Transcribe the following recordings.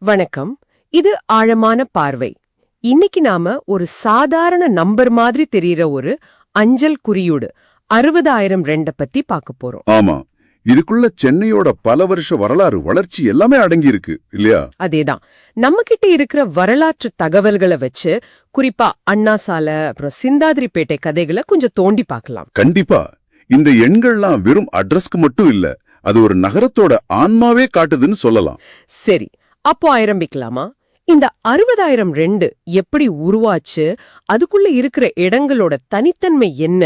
வணக்கம். இது ஆழமான பார்வை. இன்னைக்கு நாம ஒரு சாதாரண நம்பர் மாதிரி தெரியற ஒரு அஞ்சல் குறியீடு 60,002 பத்தி பார்க்க போறோம். ஆமா, இதுக்குள்ள சென்னையோட பல வருஷ வரலாறு வளர்ச்சி எல்லாமே அடங்கி இருக்கு இல்லையா? அதேதான். நம்ம கிட்ட இருக்கிற வரலாற்று தகவல்களை வச்சு குறிப்பா அண்ணா சாலை அப்புறம் சிந்தாதிரிப்பேட்டை கதைகளை கொஞ்சம் தோண்டி பார்க்கலாம். கண்டிப்பா. இந்த எண்கள்லாம் வெறும் அட்ரஸ்க்கு மட்டும் இல்ல, அது ஒரு நகரத்தோட ஆன்மாவே காட்டுதுன்னு சொல்லலாம். சரி, அப்போ ஆரம்பிக்கலாமா? இந்த 60,002 எப்படி உருவாச்சு, அதுக்குள்ள இருக்கிற இடங்களோட தனித்தன்மை என்ன?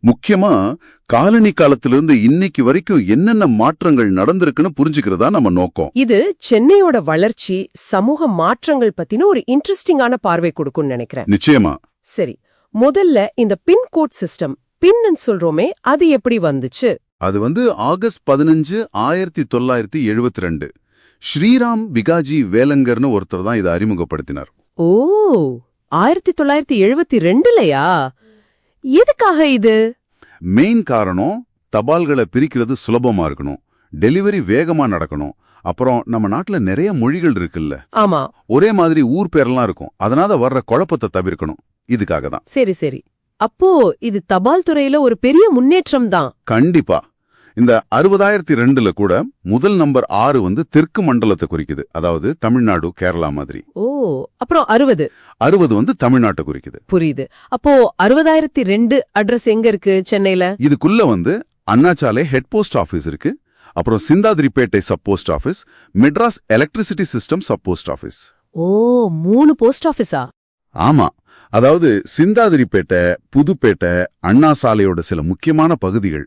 முக்கியமா காலனி காலத்திலிருந்து இன்னைக்கு வரைக்கும் என்னென்ன மாற்றங்கள் நடந்திருக்குன்னு புரிஞ்சுக்கிறதா நம்ம நோக்கம். இது சென்னையோட வளர்ச்சி, சமூக மாற்றங்கள் பத்தின ஒரு இன்ட்ரெஸ்டிங்கான பார்வை கொடுக்கும்னு நினைக்கிறேன். நிச்சயமா. சரி, முதல்ல இந்த பின்கோட் சிஸ்டம், பின்னு சொல்றோமே, அது எப்படி வந்துச்சு? அது ஆகஸ்ட் 15, 1972 ஸ்ரீராம் விகாஜி வேலங்கர்னு ஒருத்தர் தான் இதை அறிமுகப்படுத்தினார். ஓ, 1972லயா? எதுக்காக இது? மெயின் காரணம், தபால்களை பிரிக்கிறது சுலபமா இருக்கணும், டெலிவரி வேகமா நடக்கணும், அப்புறம் நம்ம நாட்டுல நிறைய மொழிகள் இருக்குல்ல, ஆமா, ஒரே மாதிரி ஊர் பேரெல்லாம் இருக்கும், அதனால வர்ற குழப்பத்தை தவிர்க்கணும். இதுக்காக தான். சரி சரி. அப்போ இது தபால் துறையில ஒரு பெரிய முன்னேற்றம் தான். கண்டிப்பா. இந்த 60,002 கூட முதல் நம்பர் 6 தெற்கு மண்டலத்தை குறிக்குது, அதாவது தமிழ்நாடு, கேரளா மாதிரி. ஓ, அப்புறம் 60 தமிழ்நாட்டை குறிக்குது. புரியுது. அப்போ 60,002 அட்ரஸ் எங்க இருக்கு சென்னையில? இதுக்குள்ள அண்ணாச்சாலை ஹெட் போஸ்ட் ஆபீஸ் இருக்கு, அப்புறம் Chindadripet sub post office, Madras electricity system sub post office. ஓ, 3 போஸ்ட் ஆபீஸா? ஆமா, அதாவது சிந்தாதிரிப்பேட்டை, புதுப்பேட்டை, அண்ணா சாலையோட சில முக்கியமான பகுதிகள்,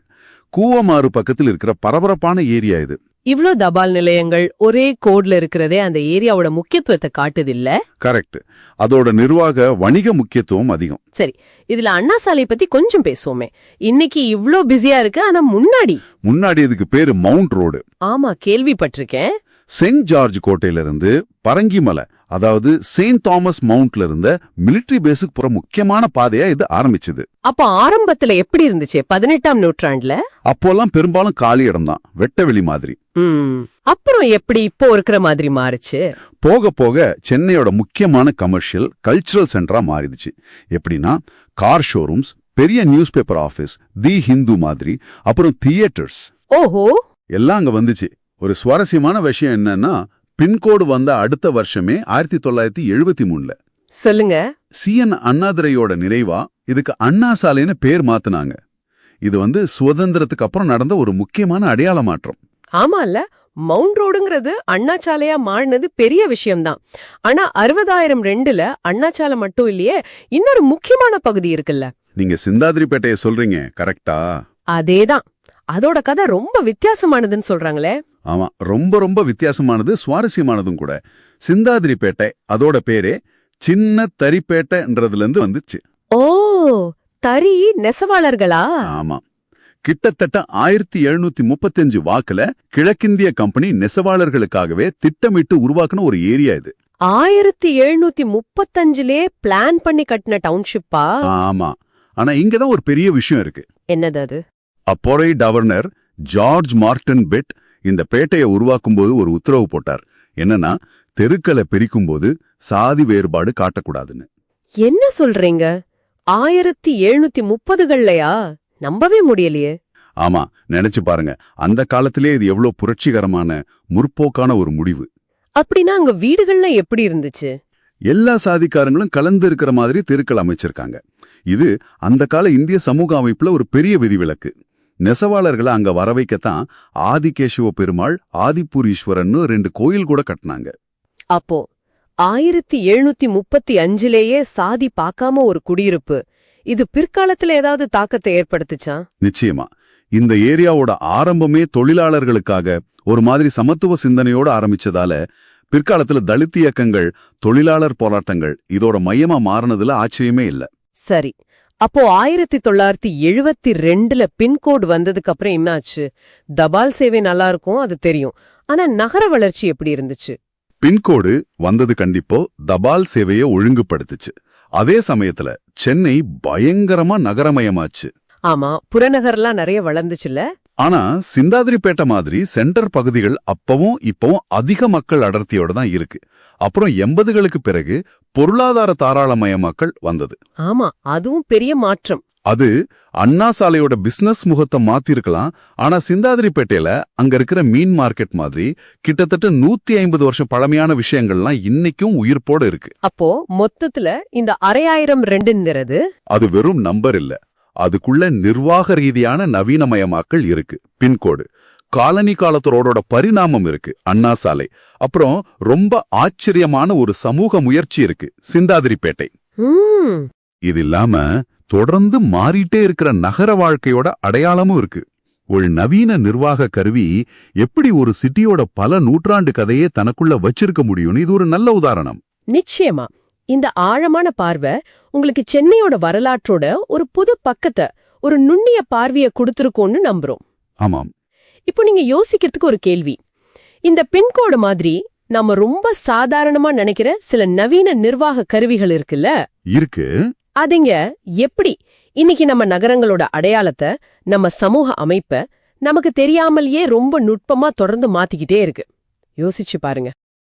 கூவமாறு பக்கத்தில் இருக்கிற பரபரப்பான ஏரியா இது. இவ்ளோ தபால் நிலையங்கள் ஒரே கோட்ல இருக்கிறதே அந்த ஏரியாவோட முக்கியத்துவத்தை காட்டுதில்ல? கரெக்ட். அதோட நிர்வாக வணிக முக்கியத்துவம் அதிகம். சரி, இதுல அண்ணா சாலை பத்தி கொஞ்சம் பேசுவோமே. இன்னைக்கு இவ்ளோ பிஸியா இருக்கு, ஆனா முன்னாடி இதுக்கு பேரு மவுண்ட் ரோடு. ஆமா, கேள்விப்பட்டிருக்கேன். செயின்ட் ஜார்ஜ் கோட்டையில இருந்து பரங்கிமலை, அதாவது செயின்ட் தாமஸ் மவுண்ட்ல இருந்த மிலிட்டரி பேஸுக்கு புற முக்கியமான பாதையா இது ஆரம்பிச்சது. அப்ப ஆரம்பத்துல எப்படி இருந்துச்சு 18ஆம் நூற்றாண்டுல? அப்போல்லாம் பெரும்பாலும் காலி இடம்தான், வெட்டவெளி மாதிரி. அப்புறம் எப்படி இப்போ இருக்கிற மாதிரி மாறுச்சு? போக போக சென்னையோட முக்கியமான கமர்ஷியல், கல்ச்சுரல் சென்டரா மாறிடுச்சு. எப்படின்னா, கார் ஷோரூம்ஸ், பெரிய நியூஸ் பேப்பர் ஆபீஸ், தி ஹிந்து மாதிரி, அப்புறம் தியேட்டர்ஸ், ஓஹோ, எல்லாம் அங்க வந்துச்சு. ஒரு சுவாரஸ்யமான விஷயம் என்னன்னா, பின்கோடு வந்த அடுத்த வருஷமே 1973 சொல்லுங்க, CN அண்ணாதுரையோட நிறைவா இதுக்கு அண்ணா சாலைன்னு பேர் மாத்துனாங்க. இது சுதந்திரத்துக்கு அப்புறம் நடந்த ஒரு முக்கியமான அடையாள மாற்றம். ஆமால, மவுண்ட் ரோடுங்கிறது அண்ணாச்சாலையா மாறினது பெரிய விஷயம்தான். ஆனா 60,002ல அண்ணாச்சாலை மட்டும் இல்லையே, இன்னொரு முக்கியமான பகுதி இருக்குல்ல. நீங்க சிந்தாதிரிப்பேட்டைய சொல்றீங்க, கரெக்டா? அதேதான். அதோட கதை ரொம்ப வித்தியாசமானதுன்னு சொல்றாங்களே. ஆமா, ரொம்ப ரொம்ப வித்தியாசமானது, சுவாரஸ்யமானதும் கூட. சிந்தாதிரிப்பேட்டை அதோட பேரே சின்ன தரிப்பேட்டைன்றதுல இருந்து வந்துச்சு. ஓ, தறி நெசவாளர்களா? ஆமா, கிட்டத்தட்ட 1735 வாக்குல கிழக்கிந்திய கம்பெனி நெசவாளர்களுக்காகவே திட்டமிட்டு உருவாக்குன ஒரு ஏரியா இது. 1735லே பிளான் பண்ணி கட்டின டவுன்ஷிப்பா? ஆமா, ஆனா இங்கதான் ஒரு பெரிய விஷயம் இருக்கு. என்னது அது? அப்போரை கவர்னர் ஜார்ஜ் மார்டன் பெட் இந்த பேட்டையை உருவாக்கும்போது ஒரு உத்தரவு போட்டார். என்னன்னா, தெருக்களை பிரிக்கும்போது சாதி வேறுபாடு காட்டக்கூடாதுன்னு. என்ன சொல்றீங்க? 1730கள்லயா? நம்பவே முடியலையே. ஆமா, நினைச்சு பாருங்க, அந்த காலத்திலே இது எவ்வளவு புரட்சிகரமான, முற்போக்கான ஒரு முடிவு. அப்படின்னா அங்க வீடுகள்லாம் எப்படி இருந்துச்சு? எல்லா சாதிக்காரங்களும் கலந்து இருக்கிற மாதிரி தெருக்கள் அமைச்சிருக்காங்க. இது அந்த கால இந்திய சமூக அமைப்புல ஒரு பெரிய விதிவிலக்கு. நெசவாளர்களை அங்க வர வைக்கத்தான் ஆதிகேசவ பெருமாள், ஆதிபூரீஸ்வரன் 2 கோயில் கூட கட்டினாங்க. அப்போ 1735லேயே சாதி பார்க்காம ஒரு குடியிருப்பு, இது பிற்காலத்துல ஏதாவது தாக்கத்தை ஏற்படுத்துச்சா? நிச்சயமா. இந்த ஏரியாவோட ஆரம்பமே தொழிலாளர்களுக்காக ஒரு மாதிரி சமத்துவ சிந்தனையோட ஆரம்பிச்சதால பிற்காலத்துல தலித் இயக்கங்கள், தொழிலாளர் போராட்டங்கள் இதோட மையமா மாறினதுல ஆச்சரியமே இல்ல. சரி, அப்போ 1972ல பின்கோடு வந்ததுக்கு அப்புறம் என்னாச்சு? தபால் சேவை நல்லா இருக்கும், அது தெரியும். ஆனா நகர வளர்ச்சி எப்படி இருந்துச்சு? பின்கோடு வந்தது கண்டிப்போ தபால் சேவையை ஒழுங்குபடுத்துச்சு. அதே சமயத்துல சென்னை பயங்கரமா நகரமயமாச்சு. ஆமா, புறநகர்லாம் நிறைய வளர்ந்துச்சுல. ஆனா சிந்தாதிரிப்பேட்டை மாதிரி சென்டர் பகுதிகள் அப்பவும் இப்பவும் அதிக மக்கள் அடர்த்தியோட தான் இருக்கு. அப்புறம் 80களுக்கு பிறகு பொருளாதார தாராளமயமாக்கல் வந்தது. ஆமா, அதுவும் பெரிய மாற்றம். அது அண்ணா சாலையோட பிசினஸ் முகத்தை மாத்திருக்கலாம். ஆனா சிந்தாதிரிப்பேட்டையில அங்க இருக்கிற மீன் மார்க்கெட் மாதிரி கிட்டத்தட்ட 150 வருஷம் பழமையான விஷயங்கள்லாம் இன்னைக்கும் உயிர்ப்போட இருக்கு. அப்போ மொத்தத்துல இந்த 6502ங்கிறது அது வெறும் நம்பர் இல்ல, அதுக்குள்ள நிர்வாக ரீதியான நவீனமயமாக்கல் இருக்கு. பின்கோடு, காலனி காலத்து ரோடோட பரிணாமம் இருக்கு, அண்ணா சாலை. அப்புறம் ரொம்ப ஆச்சரியமான ஒரு சமூக முயற்சி இருக்கு, சிந்தாதிரிப்பேட்டை. இது இல்லாம தொடர்ந்து மாறிட்டே இருக்கிற நகர வாழ்க்கையோட அடையாளமும் இருக்கு. ஒரு நவீன நிர்வாக கருவி எப்படி ஒரு சிட்டியோட பல நூற்றாண்டு கதையே தனக்குள்ள வச்சிருக்க முடியும்னு இது ஒரு நல்ல உதாரணம். நிச்சயமா இந்த ஆழமான பார்வை உங்களுக்கு சென்னையோட வரலாற்றோட ஒரு புது பக்கத்தை, ஒரு நுண்ணிய பார்வைய கொடுத்திருக்கோம்னு நம்புறோம். ஆமாம். இப்போ நீங்க யோசிக்கிறதுக்கு ஒரு கேள்வி. இந்த பின்கோடு மாதிரி நாம ரொம்ப சாதாரணமா நினைக்கிற சில நவீன நிர்வாக கருவிகள் இருக்குல்ல, இருக்கு. அதுங்க எப்படி இன்னைக்கு நம்ம நகரங்களோட அடையாளத்தை, நம்ம சமூக அமைப்பை நமக்கு தெரியாமலேயே ரொம்ப நுட்பமா தொடர்ந்து மாத்திக்கிட்டே இருக்கு? யோசிச்சு பாருங்க.